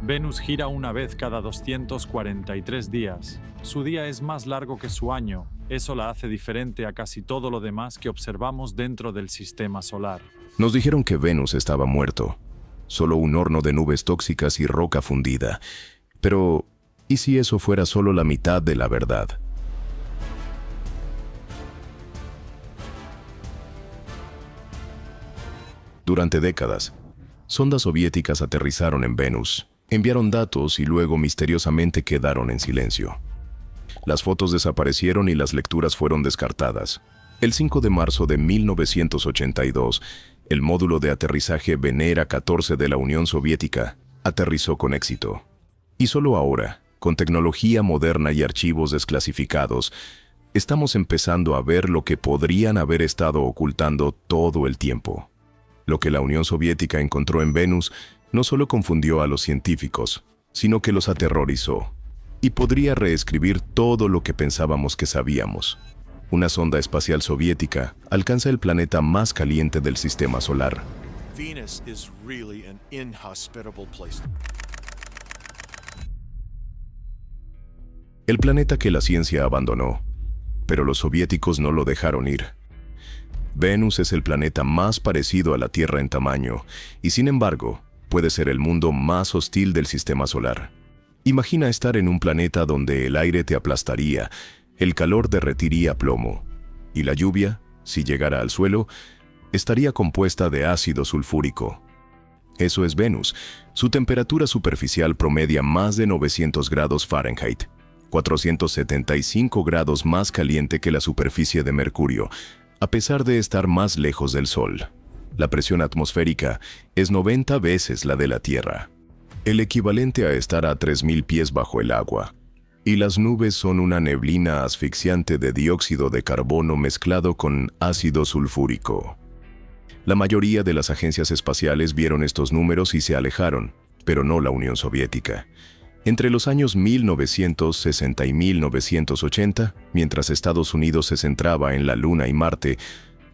Venus gira una vez cada 243 días. Su día es más largo que su año. Eso la hace diferente a casi todo lo demás que observamos dentro del sistema solar. Nos dijeron que Venus estaba muerto, solo un horno de nubes tóxicas y roca fundida. Pero, ¿y si eso fuera solo la mitad de la verdad? Durante décadas, sondas soviéticas aterrizaron en Venus, enviaron datos y luego misteriosamente quedaron en silencio. Las fotos desaparecieron y las lecturas fueron descartadas. El 5 de marzo de 1982, el módulo de aterrizaje Venera 14 de la Unión Soviética aterrizó con éxito. Y solo ahora, con tecnología moderna y archivos desclasificados, estamos empezando a ver lo que podrían haber estado ocultando todo el tiempo. Lo que la Unión Soviética encontró en Venus no solo confundió a los científicos, sino que los aterrorizó. Y podría reescribir todo lo que pensábamos que sabíamos. Una sonda espacial soviética alcanza el planeta más caliente del sistema solar. Venus is really an inhospitable place. El planeta que la ciencia abandonó, pero los soviéticos no lo dejaron ir. Venus es el planeta más parecido a la Tierra en tamaño, y sin embargo, puede ser el mundo más hostil del sistema solar. Imagina estar en un planeta donde el aire te aplastaría, el calor derretiría plomo, y la lluvia, si llegara al suelo, estaría compuesta de ácido sulfúrico. Eso es Venus. Su temperatura superficial promedia más de 900 grados Fahrenheit, 475 grados más caliente que la superficie de Mercurio, a pesar de estar más lejos del Sol. La presión atmosférica es 90 veces la de la Tierra, el equivalente a estar a 3000 pies bajo el agua. Y las nubes son una neblina asfixiante de dióxido de carbono mezclado con ácido sulfúrico. La mayoría de las agencias espaciales vieron estos números y se alejaron, pero no la Unión Soviética. Entre los años 1960 y 1980, mientras Estados Unidos se centraba en la Luna y Marte,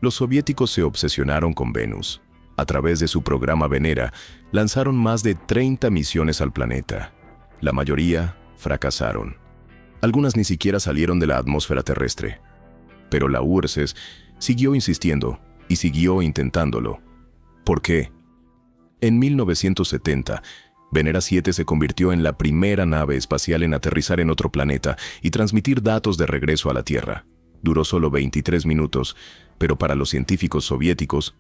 los soviéticos se obsesionaron con Venus. A través de su programa Venera, lanzaron más de 30 misiones al planeta. La mayoría fracasaron. Algunas ni siquiera salieron de la atmósfera terrestre. Pero la URSS siguió insistiendo y siguió intentándolo. ¿Por qué? En 1970, Venera 7 se convirtió en la primera nave espacial en aterrizar en otro planeta y transmitir datos de regreso a la Tierra. Duró solo 23 minutos, pero para los científicos soviéticos,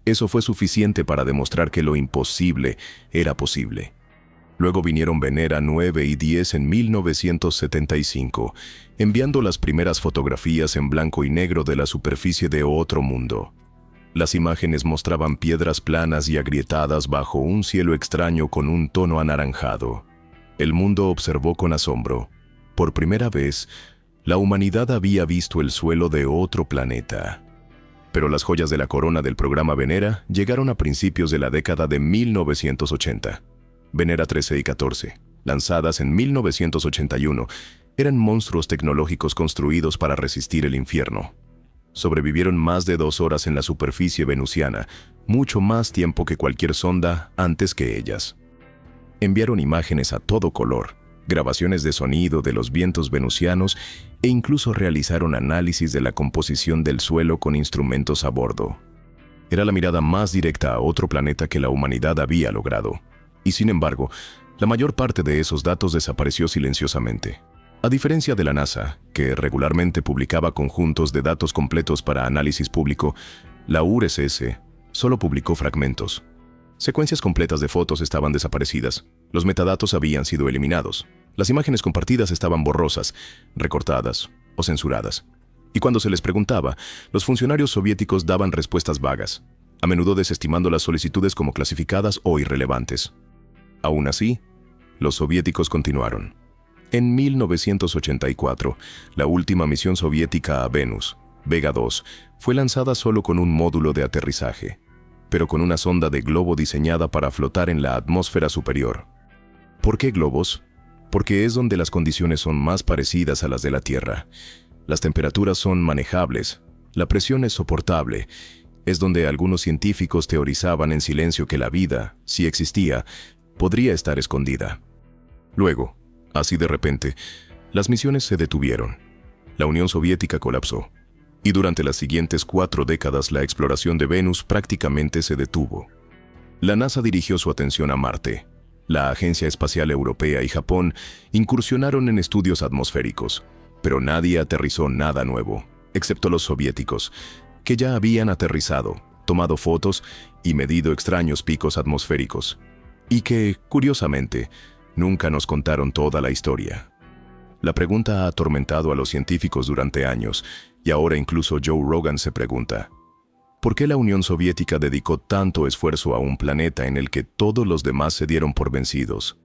eso fue suficiente para demostrar que lo imposible era posible. Luego vinieron Venera 9 y 10 en 1975, enviando las primeras fotografías en blanco y negro de la superficie de otro mundo. Las imágenes mostraban piedras planas y agrietadas bajo un cielo extraño con un tono anaranjado. El mundo observó con asombro. Por primera vez, la humanidad había visto el suelo de otro planeta. Pero las joyas de la corona del programa Venera llegaron a principios de la década de 1980. Venera 13 y 14, lanzadas en 1981, eran monstruos tecnológicos construidos para resistir el infierno. Sobrevivieron más de 2 horas en la superficie venusiana, mucho más tiempo que cualquier sonda antes que ellas. Enviaron imágenes a todo color, grabaciones de sonido de los vientos venusianos e incluso realizaron análisis de la composición del suelo con instrumentos a bordo. Era la mirada más directa a otro planeta que la humanidad había logrado. Y sin embargo, la mayor parte de esos datos desapareció silenciosamente. A diferencia de la NASA, que regularmente publicaba conjuntos de datos completos para análisis público, la URSS solo publicó fragmentos. Secuencias completas de fotos estaban desaparecidas, los metadatos habían sido eliminados, las imágenes compartidas estaban borrosas, recortadas o censuradas. Y cuando se les preguntaba, los funcionarios soviéticos daban respuestas vagas, a menudo desestimando las solicitudes como clasificadas o irrelevantes. Aún así, los soviéticos continuaron. En 1984, la última misión soviética a Venus, Vega 2, fue lanzada solo con un módulo de aterrizaje, pero con una sonda de globo diseñada para flotar en la atmósfera superior. ¿Por qué globos? Porque es donde las condiciones son más parecidas a las de la Tierra. Las temperaturas son manejables, la presión es soportable. Es donde algunos científicos teorizaban en silencio que la vida, si existía, podría estar escondida. Luego, así de repente, las misiones se detuvieron. La Unión Soviética colapsó. Y durante las siguientes 4 décadas la exploración de Venus prácticamente se detuvo. La NASA dirigió su atención a Marte. La Agencia Espacial Europea y Japón incursionaron en estudios atmosféricos, pero nadie aterrizó nada nuevo, excepto los soviéticos, que ya habían aterrizado, tomado fotos y medido extraños picos atmosféricos, y que, curiosamente, nunca nos contaron toda la historia. La pregunta ha atormentado a los científicos durante años, y ahora incluso Joe Rogan se pregunta: ¿por qué la Unión Soviética dedicó tanto esfuerzo a un planeta en el que todos los demás se dieron por vencidos?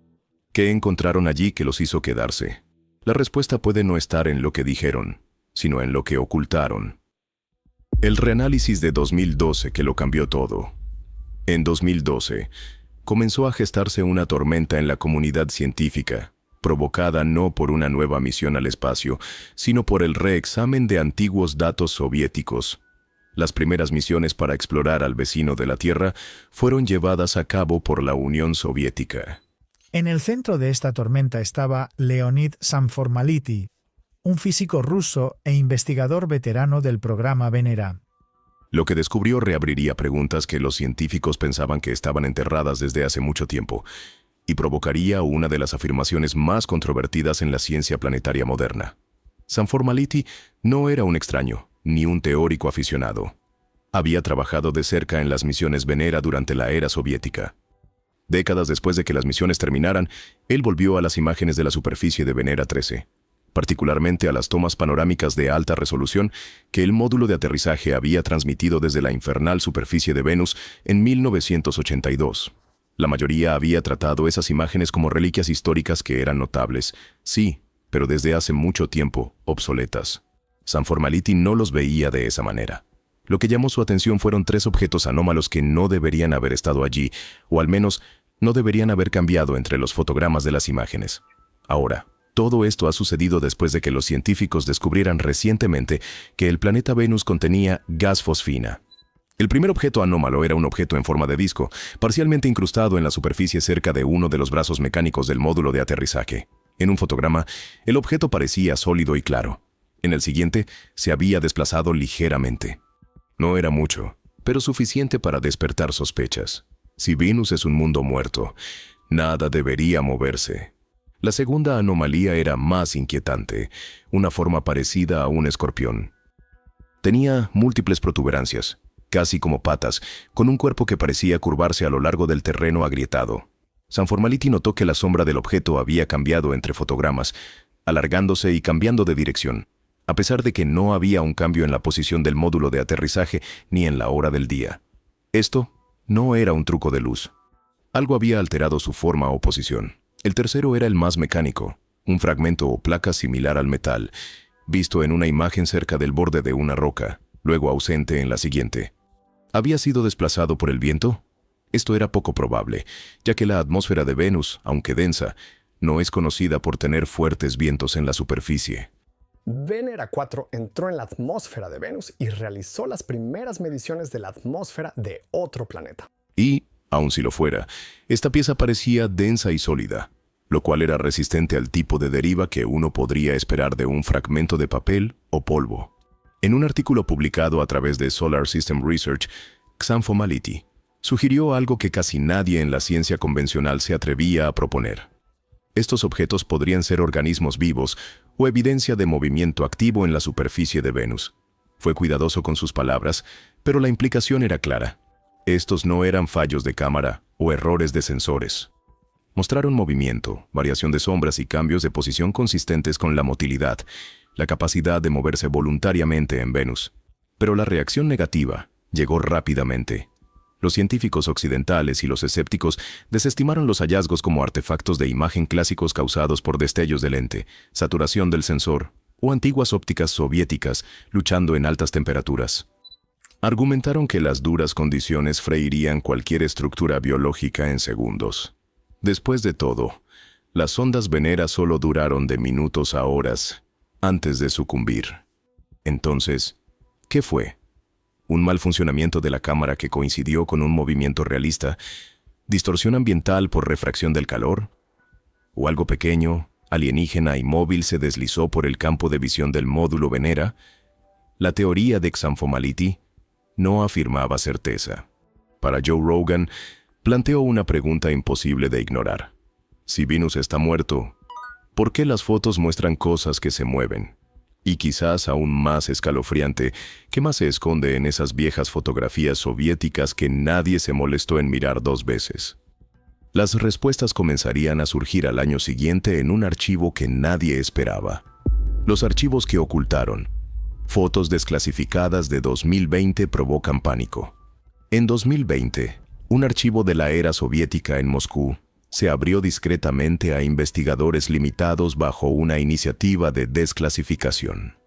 ¿Qué encontraron allí que los hizo quedarse? La respuesta puede no estar en lo que dijeron, sino en lo que ocultaron. El reanálisis de 2012 que lo cambió todo. En 2012, comenzó a gestarse una tormenta en la comunidad científica, provocada no por una nueva misión al espacio, sino por el reexamen de antiguos datos soviéticos. Las primeras misiones para explorar al vecino de la Tierra fueron llevadas a cabo por la Unión Soviética. En el centro de esta tormenta estaba Leonid Samformality, un físico ruso e investigador veterano del programa Venera. Lo que descubrió reabriría preguntas que los científicos pensaban que estaban enterradas desde hace mucho tiempo, y provocaría una de las afirmaciones más controvertidas en la ciencia planetaria moderna. Samformality no era un extraño, ni un teórico aficionado. Había trabajado de cerca en las misiones Venera durante la era soviética. Décadas después de que las misiones terminaran, él volvió a las imágenes de la superficie de Venera 13, particularmente a las tomas panorámicas de alta resolución que el módulo de aterrizaje había transmitido desde la infernal superficie de Venus en 1982. La mayoría había tratado esas imágenes como reliquias históricas que eran notables, sí, pero desde hace mucho tiempo obsoletas. Samformality no los veía de esa manera. Lo que llamó su atención fueron 3 objetos anómalos que no deberían haber estado allí, o al menos no deberían haber cambiado entre los fotogramas de las imágenes. Ahora, todo esto ha sucedido después de que los científicos descubrieran recientemente que el planeta Venus contenía gas fosfina. El primer objeto anómalo era un objeto en forma de disco, parcialmente incrustado en la superficie cerca de uno de los brazos mecánicos del módulo de aterrizaje. En un fotograma, el objeto parecía sólido y claro. En el siguiente, se había desplazado ligeramente. No era mucho, pero suficiente para despertar sospechas. Si Venus es un mundo muerto, nada debería moverse. La segunda anomalía era más inquietante, una forma parecida a un escorpión. Tenía múltiples protuberancias, casi como patas, con un cuerpo que parecía curvarse a lo largo del terreno agrietado. Samformality notó que la sombra del objeto había cambiado entre fotogramas, alargándose y cambiando de dirección, a pesar de que no había un cambio en la posición del módulo de aterrizaje ni en la hora del día. Esto no era un truco de luz. Algo había alterado su forma o posición. El tercero era el más mecánico, un fragmento o placa similar al metal, visto en una imagen cerca del borde de una roca, luego ausente en la siguiente. ¿Había sido desplazado por el viento? Esto era poco probable, ya que la atmósfera de Venus, aunque densa, no es conocida por tener fuertes vientos en la superficie. Venera 4 entró en la atmósfera de Venus y realizó las primeras mediciones de la atmósfera de otro planeta. Y, aun si lo fuera, esta pieza parecía densa y sólida, lo cual era resistente al tipo de deriva que uno podría esperar de un fragmento de papel o polvo. En un artículo publicado a través de Solar System Research, Samformality sugirió algo que casi nadie en la ciencia convencional se atrevía a proponer. Estos objetos podrían ser organismos vivos o evidencia de movimiento activo en la superficie de Venus. Fue cuidadoso con sus palabras, pero la implicación era clara. Estos no eran fallos de cámara o errores de sensores. Mostraron movimiento, variación de sombras y cambios de posición consistentes con la motilidad, la capacidad de moverse voluntariamente en Venus. Pero la reacción negativa llegó rápidamente. Los científicos occidentales y los escépticos desestimaron los hallazgos como artefactos de imagen clásicos causados por destellos de lente, saturación del sensor o antiguas ópticas soviéticas luchando en altas temperaturas. Argumentaron que las duras condiciones freirían cualquier estructura biológica en segundos. Después de todo, las sondas Venera solo duraron de minutos a horas antes de sucumbir. Entonces, ¿qué fue? ¿Un mal funcionamiento de la cámara que coincidió con un movimiento realista? ¿Distorsión ambiental por refracción del calor? ¿O algo pequeño, alienígena y móvil se deslizó por el campo de visión del módulo Venera? La teoría de Xamphomaliti no afirmaba certeza. Para Joe Rogan, planteó una pregunta imposible de ignorar. Si Venus está muerto, ¿por qué las fotos muestran cosas que se mueven? Y quizás aún más escalofriante, ¿qué más se esconde en esas viejas fotografías soviéticas que nadie se molestó en mirar 2 veces? Las respuestas comenzarían a surgir al año siguiente en un archivo que nadie esperaba. Los archivos que ocultaron. Fotos desclasificadas de 2020 provocan pánico. En 2020, un archivo de la era soviética en Moscú se abrió discretamente a investigadores limitados bajo una iniciativa de desclasificación.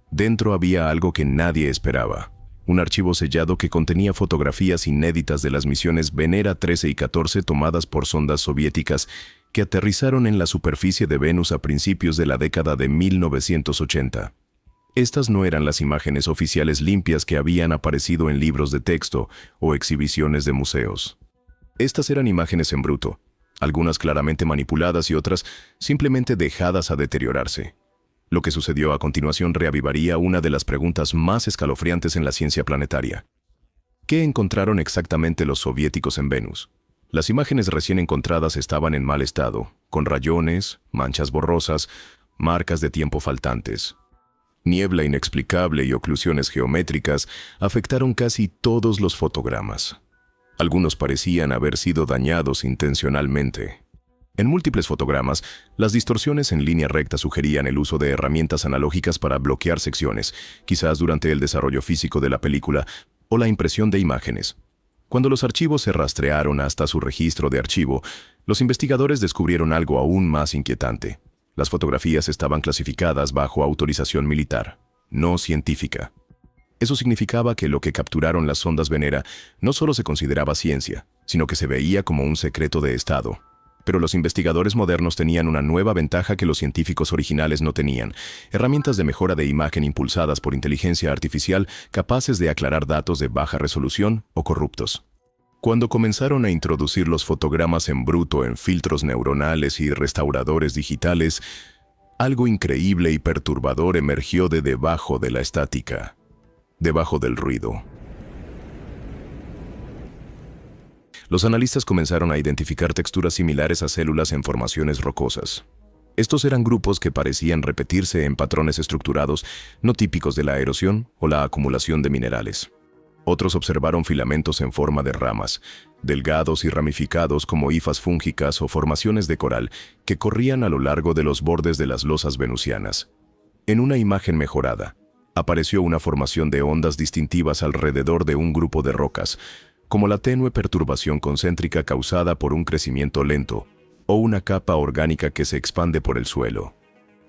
Dentro había algo que nadie esperaba, un archivo sellado que contenía fotografías inéditas de las misiones Venera 13 y 14 tomadas por sondas soviéticas que aterrizaron en la superficie de Venus a principios de la década de 1980. Estas no eran las imágenes oficiales limpias que habían aparecido en libros de texto o exhibiciones de museos. Estas eran imágenes en bruto, algunas claramente manipuladas y otras simplemente dejadas a deteriorarse. Lo que sucedió a continuación reavivaría una de las preguntas más escalofriantes en la ciencia planetaria. ¿Qué encontraron exactamente los soviéticos en Venus? Las imágenes recién encontradas estaban en mal estado, con rayones, manchas borrosas, marcas de tiempo faltantes. Niebla inexplicable y oclusiones geométricas afectaron casi todos los fotogramas. Algunos parecían haber sido dañados intencionalmente. En múltiples fotogramas, las distorsiones en línea recta sugerían el uso de herramientas analógicas para bloquear secciones, quizás durante el desarrollo físico de la película o la impresión de imágenes. Cuando los archivos se rastrearon hasta su registro de archivo, los investigadores descubrieron algo aún más inquietante. Las fotografías estaban clasificadas bajo autorización militar, no científica. Eso significaba que lo que capturaron las sondas Venera no solo se consideraba ciencia, sino que se veía como un secreto de Estado. Pero los investigadores modernos tenían una nueva ventaja que los científicos originales no tenían: herramientas de mejora de imagen impulsadas por inteligencia artificial capaces de aclarar datos de baja resolución o corruptos. Cuando comenzaron a introducir los fotogramas en bruto en filtros neuronales y restauradores digitales, algo increíble y perturbador emergió de debajo de la estática. Debajo del ruido. Los analistas comenzaron a identificar texturas similares a células en formaciones rocosas. Estos eran grupos que parecían repetirse en patrones estructurados no típicos de la erosión o la acumulación de minerales. Otros observaron filamentos en forma de ramas, delgados y ramificados como hifas fúngicas o formaciones de coral que corrían a lo largo de los bordes de las losas venusianas. En una imagen mejorada, apareció una formación de ondas distintivas alrededor de un grupo de rocas, como la tenue perturbación concéntrica causada por un crecimiento lento o una capa orgánica que se expande por el suelo.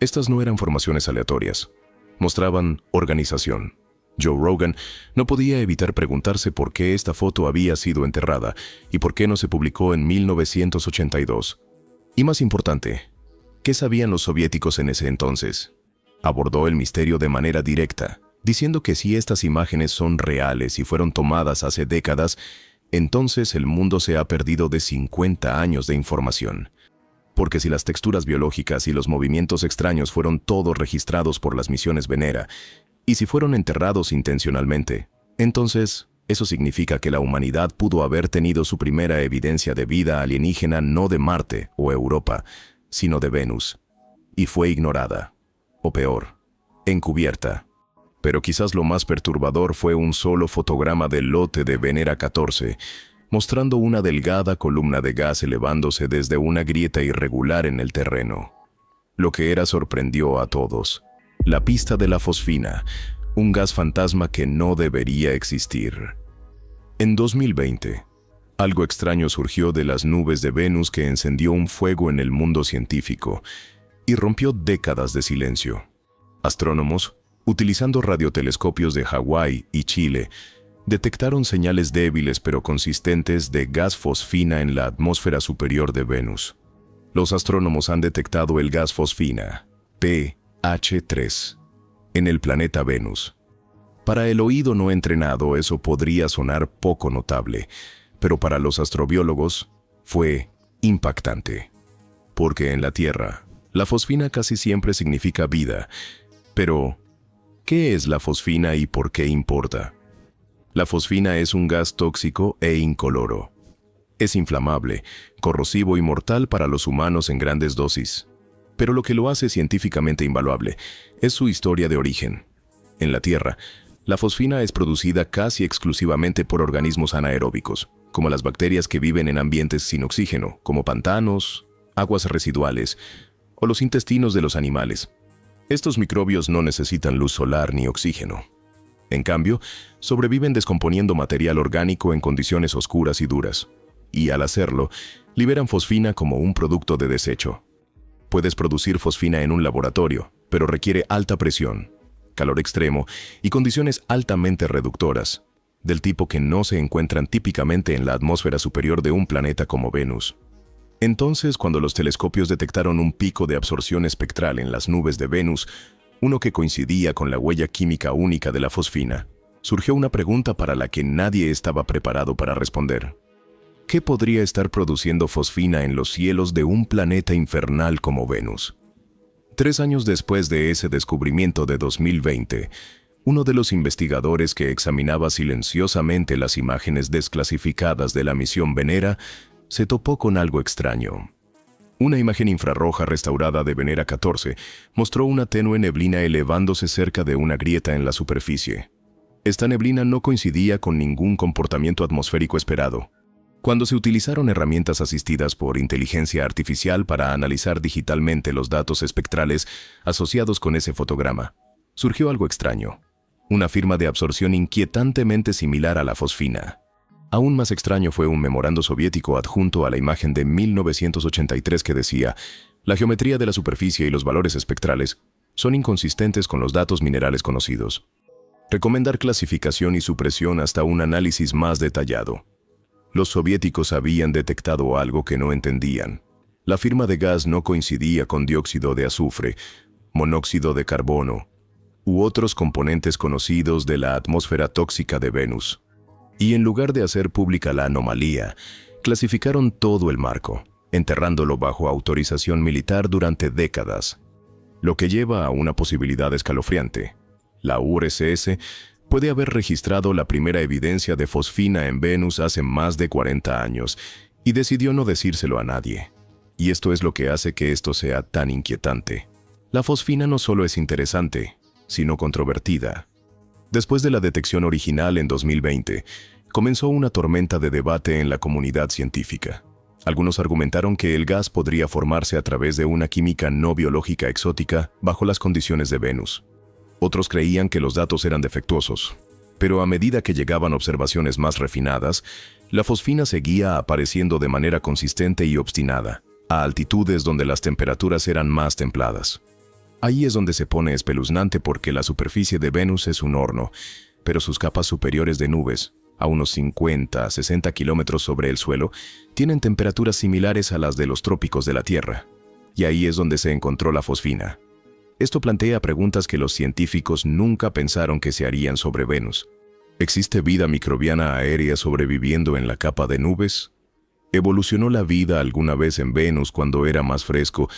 Estas no eran formaciones aleatorias, mostraban organización. Joe Rogan no podía evitar preguntarse por qué esta foto había sido enterrada y por qué no se publicó en 1982. Y más importante, ¿qué sabían los soviéticos en ese entonces? Abordó el misterio de manera directa, diciendo que si estas imágenes son reales y fueron tomadas hace décadas, entonces el mundo se ha perdido de 50 años de información. Porque si las texturas biológicas y los movimientos extraños fueron todos registrados por las misiones Venera, y si fueron enterrados intencionalmente, entonces eso significa que la humanidad pudo haber tenido su primera evidencia de vida alienígena no de Marte o Europa, sino de Venus, y fue ignorada. O peor, encubierta. Pero quizás lo más perturbador fue un solo fotograma del lote de Venera 14, mostrando una delgada columna de gas elevándose desde una grieta irregular en el terreno. Lo que era sorprendió a todos. La pista de la fosfina, un gas fantasma que no debería existir. En 2020, algo extraño surgió de las nubes de Venus que encendió un fuego en el mundo científico y rompió décadas de silencio. Astrónomos, utilizando radiotelescopios de Hawái y Chile, detectaron señales débiles pero consistentes de gas fosfina en la atmósfera superior de Venus. Los astrónomos han detectado el gas fosfina, PH3, en el planeta Venus. Para el oído no entrenado eso podría sonar poco notable, pero para los astrobiólogos fue impactante. Porque en la Tierra, la fosfina casi siempre significa vida. Pero, ¿qué es la fosfina y por qué importa? La fosfina es un gas tóxico e incoloro. Es inflamable, corrosivo y mortal para los humanos en grandes dosis. Pero lo que lo hace científicamente invaluable es su historia de origen. En la Tierra, la fosfina es producida casi exclusivamente por organismos anaeróbicos, como las bacterias que viven en ambientes sin oxígeno, como pantanos, aguas residuales o los intestinos de los animales. Estos microbios no necesitan luz solar ni oxígeno. En cambio, sobreviven descomponiendo material orgánico en condiciones oscuras y duras, y al hacerlo, liberan fosfina como un producto de desecho. Puedes producir fosfina en un laboratorio, pero requiere alta presión, calor extremo y condiciones altamente reductoras, del tipo que no se encuentran típicamente en la atmósfera superior de un planeta como Venus. Entonces, cuando los telescopios detectaron un pico de absorción espectral en las nubes de Venus, uno que coincidía con la huella química única de la fosfina, surgió una pregunta para la que nadie estaba preparado para responder. ¿Qué podría estar produciendo fosfina en los cielos de un planeta infernal como Venus? 3 años después de ese descubrimiento de 2020, uno de los investigadores que examinaba silenciosamente las imágenes desclasificadas de la misión Venera se topó con algo extraño. Una imagen infrarroja restaurada de Venera 14 mostró una tenue neblina elevándose cerca de una grieta en la superficie. Esta neblina no coincidía con ningún comportamiento atmosférico esperado. Cuando se utilizaron herramientas asistidas por inteligencia artificial para analizar digitalmente los datos espectrales asociados con ese fotograma, surgió algo extraño, una firma de absorción inquietantemente similar a la fosfina. Aún más extraño fue un memorando soviético adjunto a la imagen de 1983 que decía: la geometría de la superficie y los valores espectrales son inconsistentes con los datos minerales conocidos. Recomendar clasificación y supresión hasta un análisis más detallado. Los soviéticos habían detectado algo que no entendían. La firma de gas no coincidía con dióxido de azufre, monóxido de carbono u otros componentes conocidos de la atmósfera tóxica de Venus. Y en lugar de hacer pública la anomalía, clasificaron todo el marco, enterrándolo bajo autorización militar durante décadas. Lo que lleva a una posibilidad escalofriante. La URSS puede haber registrado la primera evidencia de fosfina en Venus hace más de 40 años y decidió no decírselo a nadie. Y esto es lo que hace que esto sea tan inquietante. La fosfina no solo es interesante, sino controvertida. Después de la detección original en 2020, comenzó una tormenta de debate en la comunidad científica. Algunos argumentaron que el gas podría formarse a través de una química no biológica exótica bajo las condiciones de Venus. Otros creían que los datos eran defectuosos, pero a medida que llegaban observaciones más refinadas, la fosfina seguía apareciendo de manera consistente y obstinada, a altitudes donde las temperaturas eran más templadas. Ahí es donde se pone espeluznante porque la superficie de Venus es un horno, pero sus capas superiores de nubes, a unos 50 a 60 kilómetros sobre el suelo, tienen temperaturas similares a las de los trópicos de la Tierra. Y ahí es donde se encontró la fosfina. Esto plantea preguntas que los científicos nunca pensaron que se harían sobre Venus. ¿Existe vida microbiana aérea sobreviviendo en la capa de nubes? ¿Evolucionó la vida alguna vez en Venus cuando era más fresco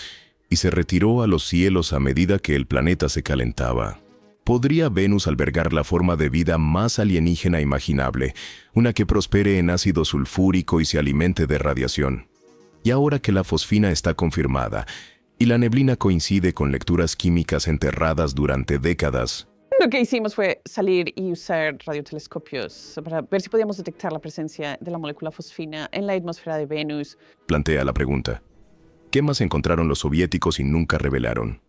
y se retiró a los cielos a medida que el planeta se calentaba? ¿Podría Venus albergar la forma de vida más alienígena imaginable, una que prospere en ácido sulfúrico y se alimente de radiación? Y ahora que la fosfina está confirmada, y la neblina coincide con lecturas químicas enterradas durante décadas, lo que hicimos fue salir y usar radiotelescopios para ver si podíamos detectar la presencia de la molécula fosfina en la atmósfera de Venus. Plantea la pregunta: ¿qué más encontraron los soviéticos y nunca revelaron?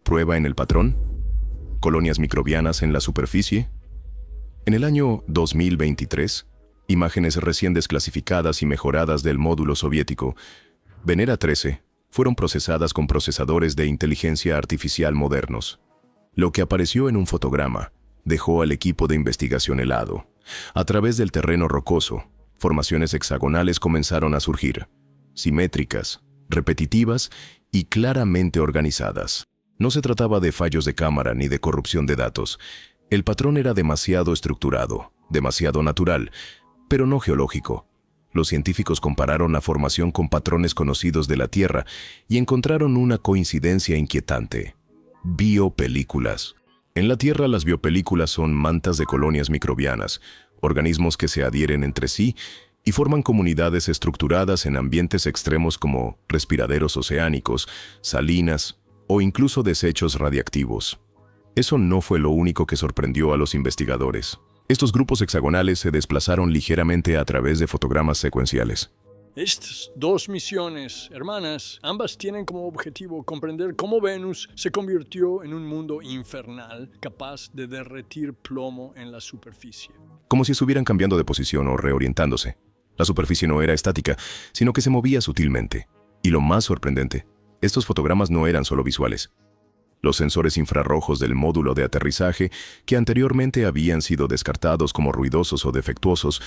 ¿Prueba en el patrón? ¿Colonias microbianas en la superficie? En el año 2023, imágenes recién desclasificadas y mejoradas del módulo soviético Venera 13 fueron procesadas con procesadores de inteligencia artificial modernos. Lo que apareció en un fotograma dejó al equipo de investigación helado. A través del terreno rocoso, formaciones hexagonales comenzaron a surgir, simétricas, repetitivas y claramente organizadas. No se trataba de fallos de cámara ni de corrupción de datos. El patrón era demasiado estructurado, demasiado natural, pero no geológico. Los científicos compararon la formación con patrones conocidos de la Tierra y encontraron una coincidencia inquietante: biopelículas. En la Tierra, las biopelículas son mantas de colonias microbianas, organismos que se adhieren entre sí y forman comunidades estructuradas en ambientes extremos como respiraderos oceánicos, salinas o incluso desechos radiactivos. Eso no fue lo único que sorprendió a los investigadores. Estos grupos hexagonales se desplazaron ligeramente a través de fotogramas secuenciales. Estas dos misiones hermanas, ambas tienen como objetivo comprender cómo Venus se convirtió en un mundo infernal capaz de derretir plomo en la superficie. Como si estuvieran cambiando de posición o reorientándose. La superficie no era estática, sino que se movía sutilmente. Y lo más sorprendente, estos fotogramas no eran solo visuales. Los sensores infrarrojos del módulo de aterrizaje, que anteriormente habían sido descartados como ruidosos o defectuosos,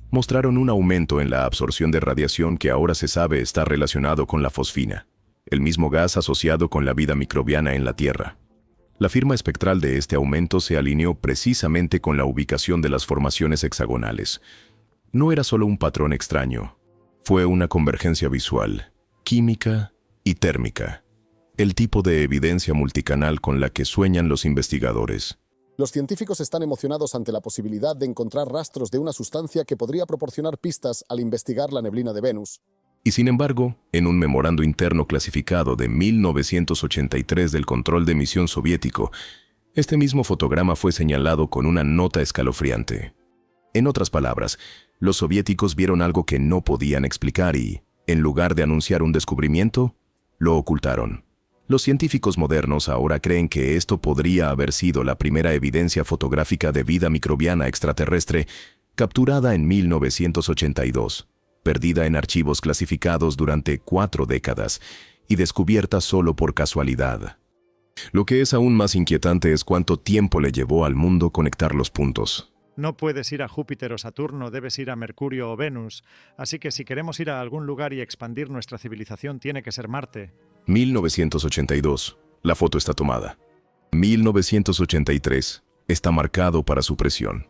mostraron un aumento en la absorción de radiación que ahora se sabe está relacionado con la fosfina, el mismo gas asociado con la vida microbiana en la Tierra. La firma espectral de este aumento se alineó precisamente con la ubicación de las formaciones hexagonales. No era solo un patrón extraño, fue una convergencia visual, química y térmica, el tipo de evidencia multicanal con la que sueñan los investigadores. Los científicos están emocionados ante la posibilidad de encontrar rastros de una sustancia que podría proporcionar pistas al investigar la neblina de Venus. Y sin embargo, en un memorando interno clasificado de 1983 del control de emisión soviético, este mismo fotograma fue señalado con una nota escalofriante. En otras palabras, los soviéticos vieron algo que no podían explicar y, en lugar de anunciar un descubrimiento, lo ocultaron. Los científicos modernos ahora creen que esto podría haber sido la primera evidencia fotográfica de vida microbiana extraterrestre capturada en 1982, perdida en archivos clasificados durante 4 décadas y descubierta solo por casualidad. Lo que es aún más inquietante es cuánto tiempo le llevó al mundo conectar los puntos. No puedes ir a Júpiter o Saturno, debes ir a Mercurio o Venus. Así que si queremos ir a algún lugar y expandir nuestra civilización, tiene que ser Marte. 1982. La foto está tomada. 1983. Está marcado para supresión.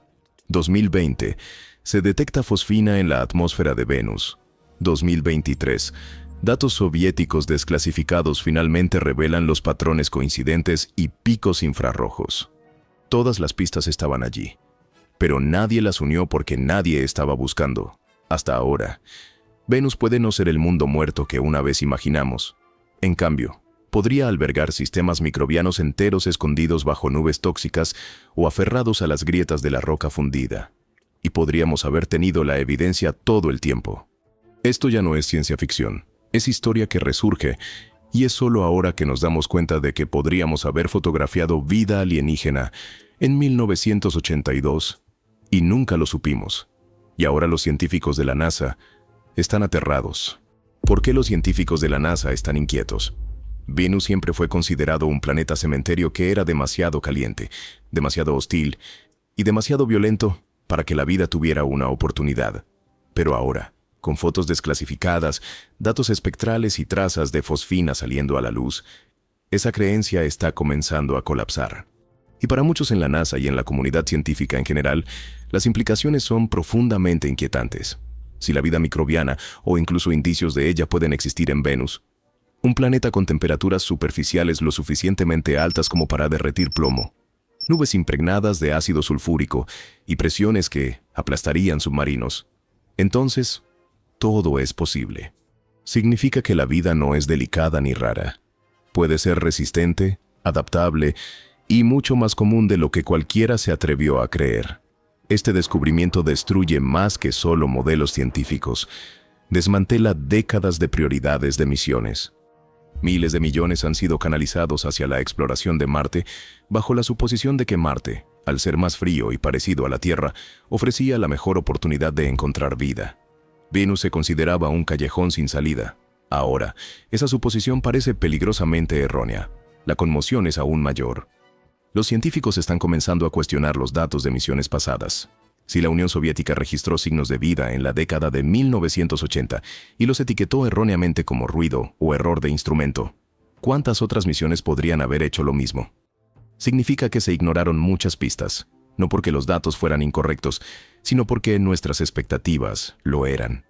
2020. Se detecta fosfina en la atmósfera de Venus. 2023. Datos soviéticos desclasificados finalmente revelan los patrones coincidentes y picos infrarrojos. Todas las pistas estaban allí, pero nadie las unió porque nadie estaba buscando. Hasta ahora, Venus puede no ser el mundo muerto que una vez imaginamos. En cambio, podría albergar sistemas microbianos enteros escondidos bajo nubes tóxicas o aferrados a las grietas de la roca fundida. Y podríamos haber tenido la evidencia todo el tiempo. Esto ya no es ciencia ficción, es historia que resurge, y es solo ahora que nos damos cuenta de que podríamos haber fotografiado vida alienígena en 1982 y nunca lo supimos. Y ahora los científicos de la NASA están aterrados. ¿Por qué los científicos de la NASA están inquietos? Venus siempre fue considerado un planeta cementerio que era demasiado caliente, demasiado hostil y demasiado violento para que la vida tuviera una oportunidad. Pero ahora, con fotos desclasificadas, datos espectrales y trazas de fosfina saliendo a la luz, esa creencia está comenzando a colapsar. Y para muchos en la NASA y en la comunidad científica en general, las implicaciones son profundamente inquietantes. Si la vida microbiana o incluso indicios de ella pueden existir en Venus, un planeta con temperaturas superficiales lo suficientemente altas como para derretir plomo, nubes impregnadas de ácido sulfúrico y presiones que aplastarían submarinos, entonces todo es posible. Significa que la vida no es delicada ni rara. Puede ser resistente, adaptable y mucho más común de lo que cualquiera se atrevió a creer. Este descubrimiento destruye más que solo modelos científicos. Desmantela décadas de prioridades de misiones. Miles de millones han sido canalizados hacia la exploración de Marte bajo la suposición de que Marte, al ser más frío y parecido a la Tierra, ofrecía la mejor oportunidad de encontrar vida. Venus se consideraba un callejón sin salida. Ahora, esa suposición parece peligrosamente errónea. La conmoción es aún mayor. Los científicos están comenzando a cuestionar los datos de misiones pasadas. Si la Unión Soviética registró signos de vida en la década de 1980 y los etiquetó erróneamente como ruido o error de instrumento, ¿cuántas otras misiones podrían haber hecho lo mismo? Significa que se ignoraron muchas pistas, no porque los datos fueran incorrectos, sino porque nuestras expectativas lo eran.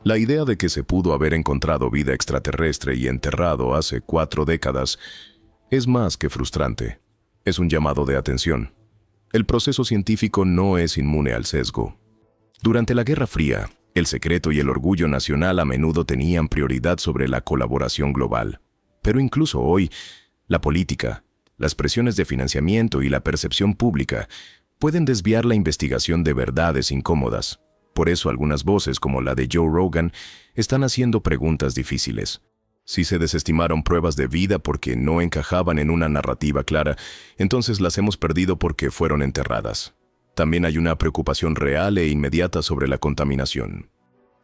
La idea de que se pudo haber encontrado vida extraterrestre y enterrado hace 4 décadas es más que frustrante. Es un llamado de atención. El proceso científico no es inmune al sesgo. Durante la Guerra Fría, el secreto y el orgullo nacional a menudo tenían prioridad sobre la colaboración global. Pero incluso hoy, la política, las presiones de financiamiento y la percepción pública pueden desviar la investigación de verdades incómodas. Por eso algunas voces, como la de Joe Rogan, están haciendo preguntas difíciles. Si se desestimaron pruebas de vida porque no encajaban en una narrativa clara, entonces las hemos perdido porque fueron enterradas. También hay una preocupación real e inmediata sobre la contaminación.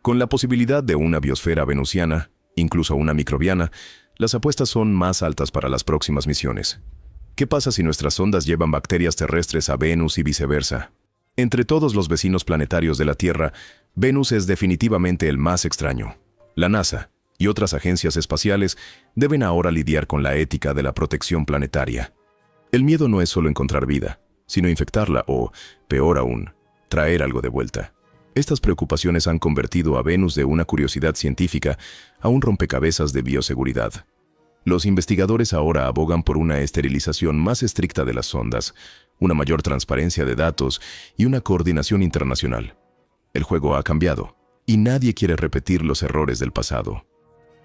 Con la posibilidad de una biosfera venusiana, incluso una microbiana, las apuestas son más altas para las próximas misiones. ¿Qué pasa si nuestras sondas llevan bacterias terrestres a Venus y viceversa? Entre todos los vecinos planetarios de la Tierra, Venus es definitivamente el más extraño. La NASA y otras agencias espaciales deben ahora lidiar con la ética de la protección planetaria. El miedo no es solo encontrar vida, sino infectarla o, peor aún, traer algo de vuelta. Estas preocupaciones han convertido a Venus de una curiosidad científica a un rompecabezas de bioseguridad. Los investigadores ahora abogan por una esterilización más estricta de las sondas, una mayor transparencia de datos y una coordinación internacional. El juego ha cambiado, y nadie quiere repetir los errores del pasado.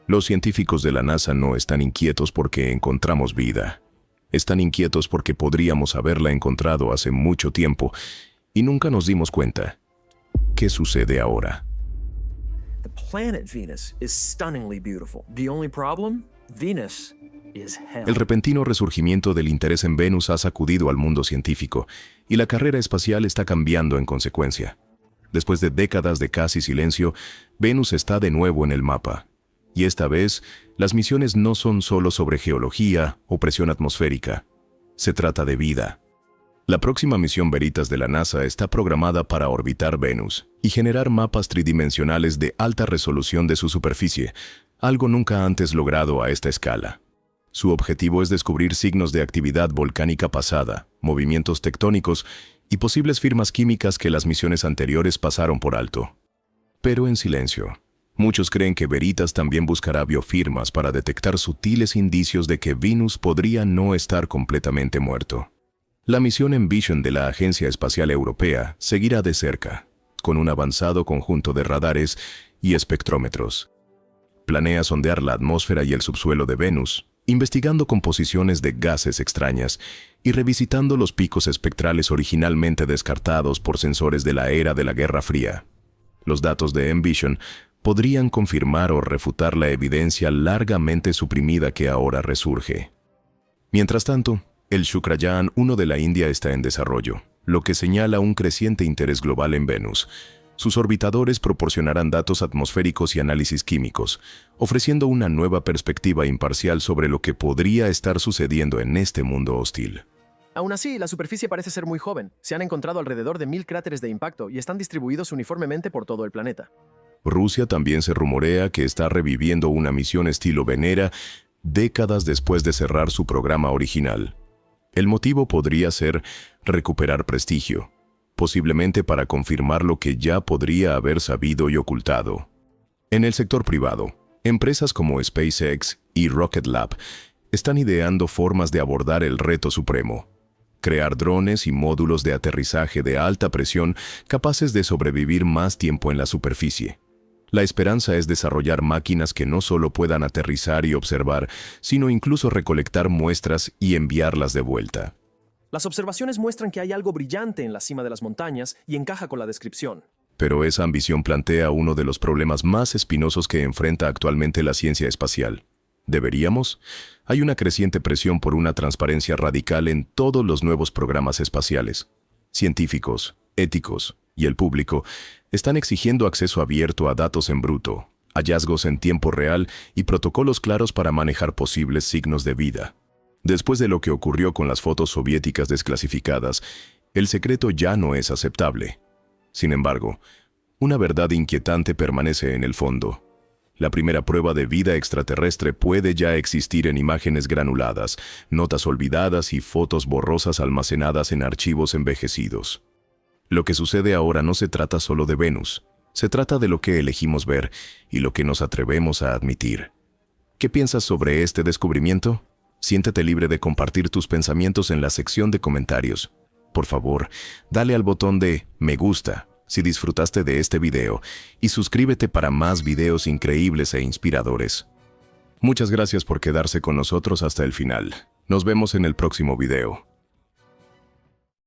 Los científicos de la NASA no están inquietos porque encontramos vida. Están inquietos porque podríamos haberla encontrado hace mucho tiempo y nunca nos dimos cuenta. ¿Qué sucede ahora? The planet Venus is stunningly beautiful. The only problem? Venus is hell. El repentino resurgimiento del interés en Venus ha sacudido al mundo científico y la carrera espacial está cambiando en consecuencia. Después de décadas de casi silencio, Venus está de nuevo en el mapa. Y esta vez, las misiones no son solo sobre geología o presión atmosférica. Se trata de vida. La próxima misión Veritas de la NASA está programada para orbitar Venus y generar mapas tridimensionales de alta resolución de su superficie, algo nunca antes logrado a esta escala. Su objetivo es descubrir signos de actividad volcánica pasada, movimientos tectónicos y posibles firmas químicas que las misiones anteriores pasaron por alto. Pero en silencio. Muchos creen que Veritas también buscará biofirmas para detectar sutiles indicios de que Venus podría no estar completamente muerto. La misión Envision de la Agencia Espacial Europea seguirá de cerca, con un avanzado conjunto de radares y espectrómetros. Planea sondear la atmósfera y el subsuelo de Venus, investigando composiciones de gases extrañas y revisitando los picos espectrales originalmente descartados por sensores de la era de la Guerra Fría. Los datos de Envision podrían confirmar o refutar la evidencia largamente suprimida que ahora resurge. Mientras tanto, el Shukrayan 1 de la India está en desarrollo, lo que señala un creciente interés global en Venus. Sus orbitadores proporcionarán datos atmosféricos y análisis químicos, ofreciendo una nueva perspectiva imparcial sobre lo que podría estar sucediendo en este mundo hostil. Aún así, la superficie parece ser muy joven. Se han encontrado alrededor de 1000 cráteres de impacto y están distribuidos uniformemente por todo el planeta. Rusia también se rumorea que está reviviendo una misión estilo Venera décadas después de cerrar su programa original. El motivo podría ser recuperar prestigio, posiblemente para confirmar lo que ya podría haber sabido y ocultado. En el sector privado, empresas como SpaceX y Rocket Lab están ideando formas de abordar el reto supremo: crear drones y módulos de aterrizaje de alta presión capaces de sobrevivir más tiempo en la superficie. La esperanza es desarrollar máquinas que no solo puedan aterrizar y observar, sino incluso recolectar muestras y enviarlas de vuelta. Las observaciones muestran que hay algo brillante en la cima de las montañas y encaja con la descripción. Pero esa ambición plantea uno de los problemas más espinosos que enfrenta actualmente la ciencia espacial. ¿Deberíamos? Hay una creciente presión por una transparencia radical en todos los nuevos programas espaciales. Científicos, éticos y el público están exigiendo acceso abierto a datos en bruto, hallazgos en tiempo real y protocolos claros para manejar posibles signos de vida. Después de lo que ocurrió con las fotos soviéticas desclasificadas, el secreto ya no es aceptable. Sin embargo, una verdad inquietante permanece en el fondo. La primera prueba de vida extraterrestre puede ya existir en imágenes granuladas, notas olvidadas y fotos borrosas almacenadas en archivos envejecidos. Lo que sucede ahora no se trata solo de Venus, Se trata de lo que elegimos ver y lo que nos atrevemos a admitir. ¿Qué piensas sobre este descubrimiento? Siéntete libre de compartir tus pensamientos en la sección de comentarios. Por favor, dale al botón de me gusta si disfrutaste de este video y suscríbete para más videos increíbles e inspiradores. Muchas gracias por quedarse con nosotros hasta el final. Nos vemos en el próximo video.